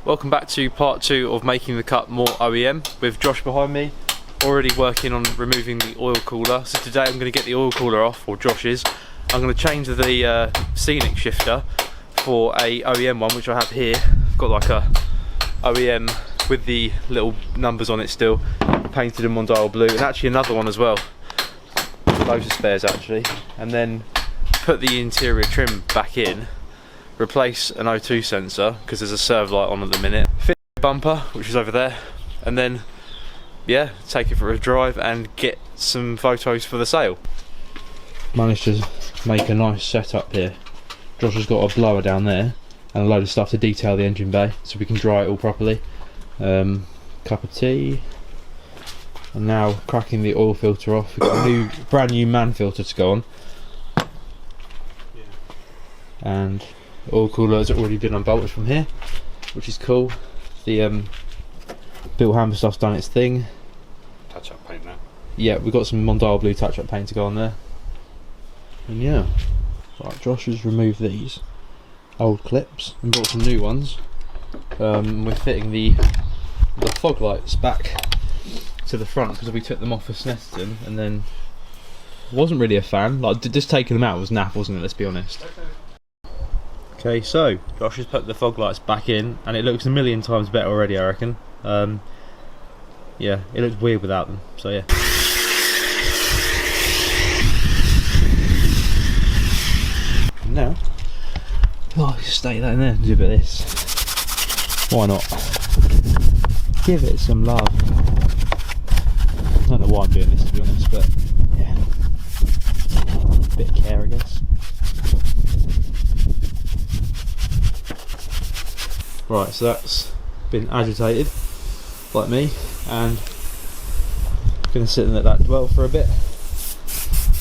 Welcome back to part 2 of making the cut more OEM with Josh behind me, already working on removing the oil cooler. So today I'm going to get the oil cooler off, or Josh is. I'm going to change the scenic shifter for a OEM one, which I have here. I've got like a OEM with the little numbers on it still, painted in Mondial blue, and actually another one as well. Loads of spares actually. And then put the interior trim back in, replace an O2 sensor because there's a serve light on at the minute, fit a bumper which is over there, and then yeah, take it for a drive and get some photos for the sale. Managed to make a nice setup here. Josh has got a blower down there and a load of stuff to detail the engine bay so we can dry it all properly. Cup of tea, and now cracking the oil filter off. We've got a brand new man filter to go on, and oil cooler has already been unbolted from here, which is cool. The Bill Hammer stuff's done its thing. Touch up paint now. Yeah, we've got some Mondial blue touch up paint to go on there. And yeah, right, Josh has removed these old clips and brought some new ones. We're fitting the fog lights back to the front because we took them off for Snetterton and then wasn't really a fan. Like, just taking them out was naff, wasn't it? Let's be honest. Okay, so Josh has put the fog lights back in and it looks a million times better already, I reckon. Yeah, it looks weird without them, so yeah. And now, oh, stay that in there and do a bit of this. Why not? Give it some love. I don't know why I'm doing this, to be honest, but yeah, a bit of care, I guess. Right, so that's been agitated, like me, and going to sit and let that dwell for a bit.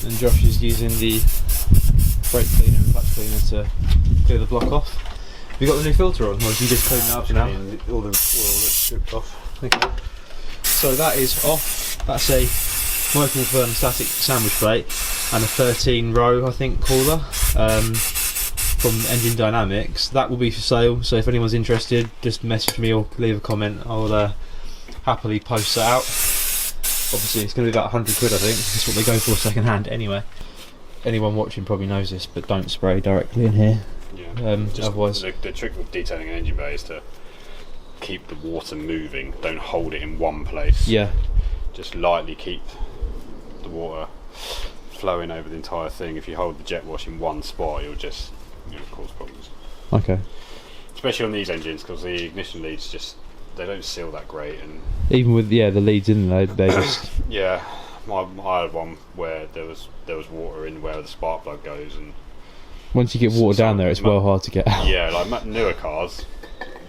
And Josh is using the brake cleaner and clutch cleaner to clear the block off. Have you got the new filter on, or have you just cleaned it up now? All the oil that's stripped off. Okay. So that is off. That's a Michael thermostatic sandwich plate and a 13 row, I think, cooler. From Engine Dynamics. That will be for sale, so if anyone's interested, just message me or leave a comment. I'll happily post that out. Obviously it's going to be about 100 quid, I think. That's what they go for second hand anyway. Anyone watching probably knows this, but don't spray directly in here. Yeah. Otherwise, the trick with detailing an engine bay is to keep the water moving. Don't hold it in one place. Yeah. Just lightly keep the water flowing over the entire thing. If you hold the jet wash in one spot, you'll just cause problems. Okay. Especially on these engines, because the ignition leads they don't seal that great, and even with the leads in there, they just yeah. I had one where there was water in where the spark plug goes, and once you get water down there, it's well hard to get out. Yeah, like newer cars,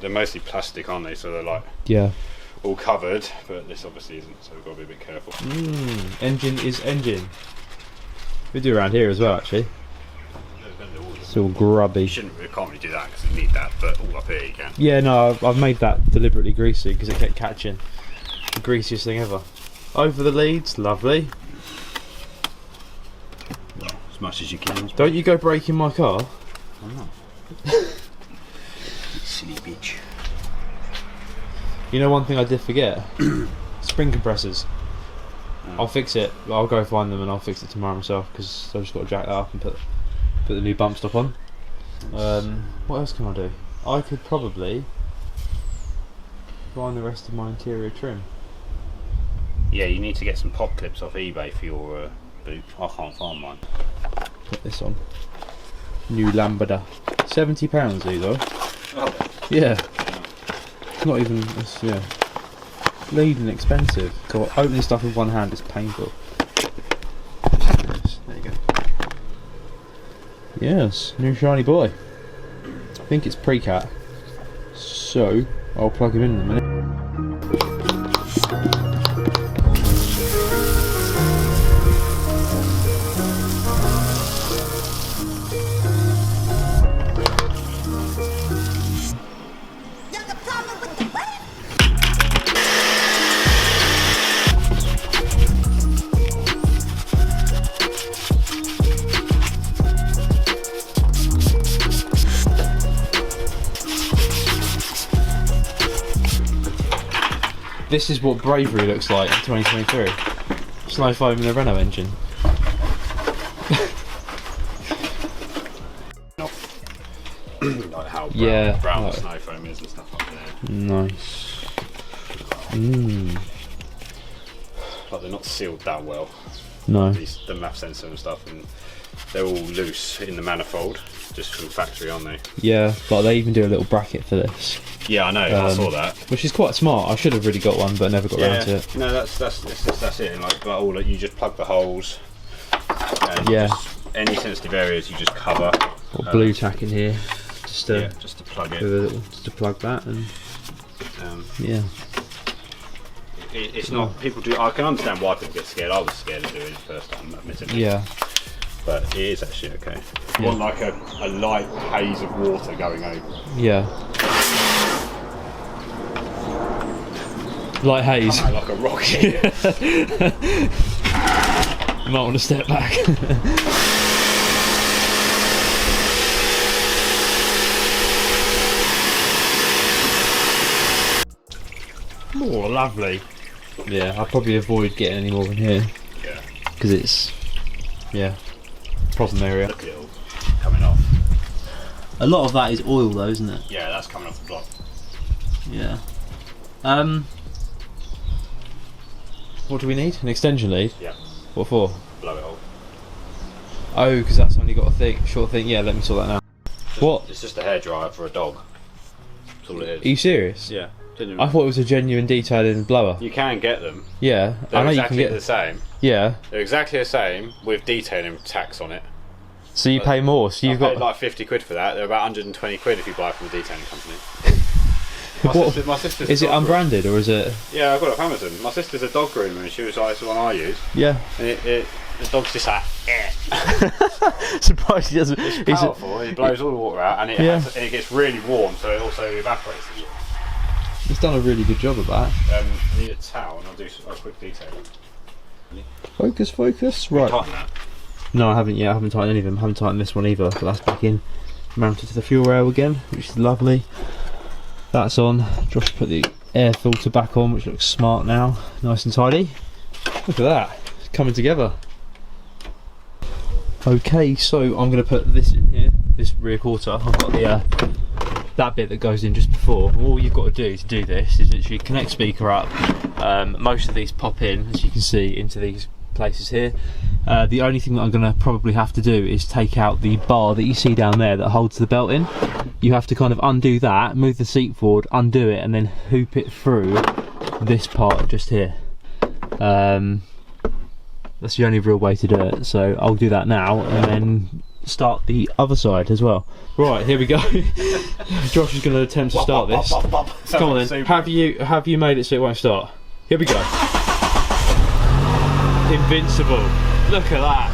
they're mostly plastic, aren't they? So they're like all covered, but this obviously isn't, so we've got to be a bit careful. Engine is engine. We do around here as well, actually. It's all grubby. You can't really do that because you need that, but all up here you can. Yeah, no, I've made that deliberately greasy because it kept catching. The greasiest thing ever. Over the leads, lovely. Well, as much as you can. Don't you go breaking my car? I'm not. Silly bitch. You know one thing I did forget? Spring compressors. Oh. I'll fix it. I'll go find them and I'll fix it tomorrow myself because I've just got to jack that up and put the new bump stop on. What else can I do? I could probably find the rest of my interior trim. Yeah, you need to get some pop clips off eBay for your boot. I can't find mine. Put this on. New Lambda. £70 these are. Oh. Yeah. It's not even. Yeah. Bleeding expensive. God, opening stuff with one hand is painful. There you go. Yes, new shiny boy. I think it's pre-cat, so I'll plug him in a minute. This is what bravery looks like in 2023. Snow foam in a Renault engine. Like how brown the snow foam is and stuff up there. Nice. Like they're not sealed that well. No. The MAF sensor and stuff, and they're all loose in the manifold, just from factory, aren't they? Yeah, but they even do a little bracket for this. Yeah, I know. I saw that. Which is quite smart. I should have really got one, but never got around to it. No, that's it. And like all, you just plug the holes. And any sensitive areas you just cover. Got blue tack in here, just to plug it. Just to plug that, and it's not. People do. I can understand why people get scared. I was scared of doing it first time, admittedly. Yeah. But it is actually okay. You want like a light haze of water going over. Yeah. Light haze. Like a rocket. You might want to step back. Oh, lovely. Yeah, I'll probably avoid getting any more in here. Yeah. Because it's, problem area. Look at it all coming off. A lot of that is oil though, isn't it? Yeah, that's coming off the block. Yeah. What do we need? An extension lead? Yeah. What for? Blow it all. Oh, because that's only got a short thing. Yeah, let me sort that now. What? It's just a hairdryer for a dog. That's all it is. Are you serious? Yeah. I thought it was a genuine detailing blower. You can get them. Yeah, They're I know exactly you can get the same. Yeah. They're exactly the same with detailing tax on it. So you pay more. So you've got like 50 quid for that. They're about 120 quid if you buy from a detailing company. My sister's is it unbranded or is it? Yeah, I got it off Amazon. My sister's a dog groomer and she was like, it's the one I use. Yeah. And the dog's just like, Surprised he doesn't. It's powerful. It blows all the water out and it gets really warm, so it also evaporates the water. He's done a really good job of that. I need a towel and I'll do a quick detailing. Focus. Right. Tighten that. No, I haven't yet. I haven't tightened any of them. I haven't tightened this one either, but that's back in. Mounted to the fuel rail again, which is lovely. That's on. Josh put the air filter back on, which looks smart now. Nice and tidy. Look at that. It's coming together. Okay, so I'm going to put this in here, this rear quarter. I've got the that bit that goes in just before. All you've got to do this is literally connect speaker up. Most of these pop in, as you can see, into these places here. The only thing that I'm going to probably have to do is take out the bar that you see down there that holds the belt in. You have to kind of undo that, move the seat forward, undo it, and then hoop it through this part just here. That's the only real way to do it, so I'll do that now and then start the other side as well. Right, here we go. Josh is going to attempt to start this. Come on then, have you made it so it won't start? Here we go. Invincible. Look at that.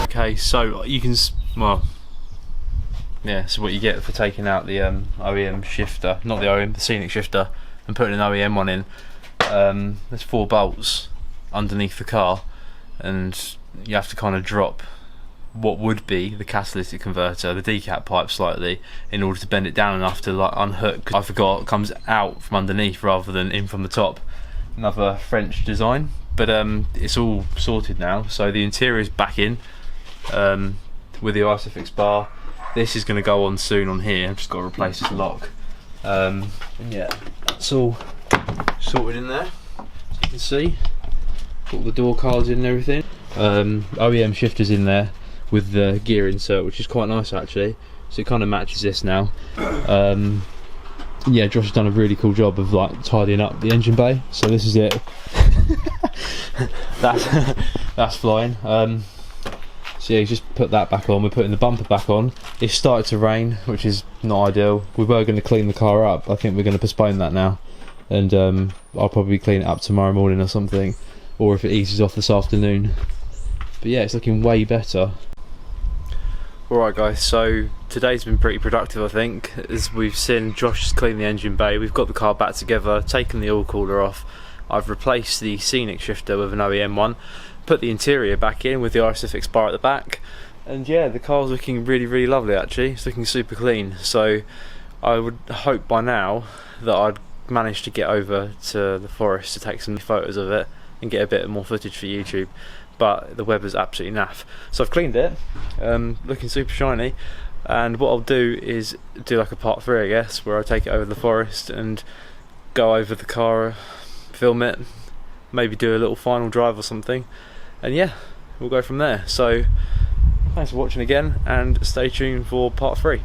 Okay, so you can, well, yeah, so what you get for taking out the OEM shifter, not the OEM, the scenic shifter, and putting an OEM one in. There's 4 bolts underneath the car, and you have to kind of drop what would be the catalytic converter, the decap pipe slightly, in order to bend it down enough to like unhook. I forgot it comes out from underneath rather than in from the top. Another French design, but it's all sorted now. So the interior is back in with the Isofix bar. This is going to go on soon on here. I've just got to replace this lock. And yeah, that's all sorted in there. As you can see, got the door cards in and everything. OEM shifters in there with the gear insert, which is quite nice actually. So it kind of matches this now. Yeah, Josh has done a really cool job of like tidying up the engine bay. So this is it. that's flying. So yeah, he's just put that back on. We're putting the bumper back on. It started to rain, which is not ideal. We were going to clean the car up. I think we're going to postpone that now, and I'll probably clean it up tomorrow morning or something, or if it eases off this afternoon. But yeah, it's looking way better. Alright guys, so today's been pretty productive I think. As we've seen, Josh has cleaned the engine bay, we've got the car back together, taken the oil cooler off. I've replaced the scenic shifter with an OEM one, put the interior back in with the Isofix bar at the back, And yeah, the car's looking really lovely actually. It's looking super clean. So I would hope by now that I'd managed to get over to the forest to take some photos of it and get a bit more footage for YouTube. But the weather's absolutely naff. So I've cleaned it, looking super shiny. And what I'll do is do like a part 3, I guess, where I take it over the forest and go over the car, film it, maybe do a little final drive or something, and yeah, we'll go from there. So thanks for watching again, and stay tuned for part 3.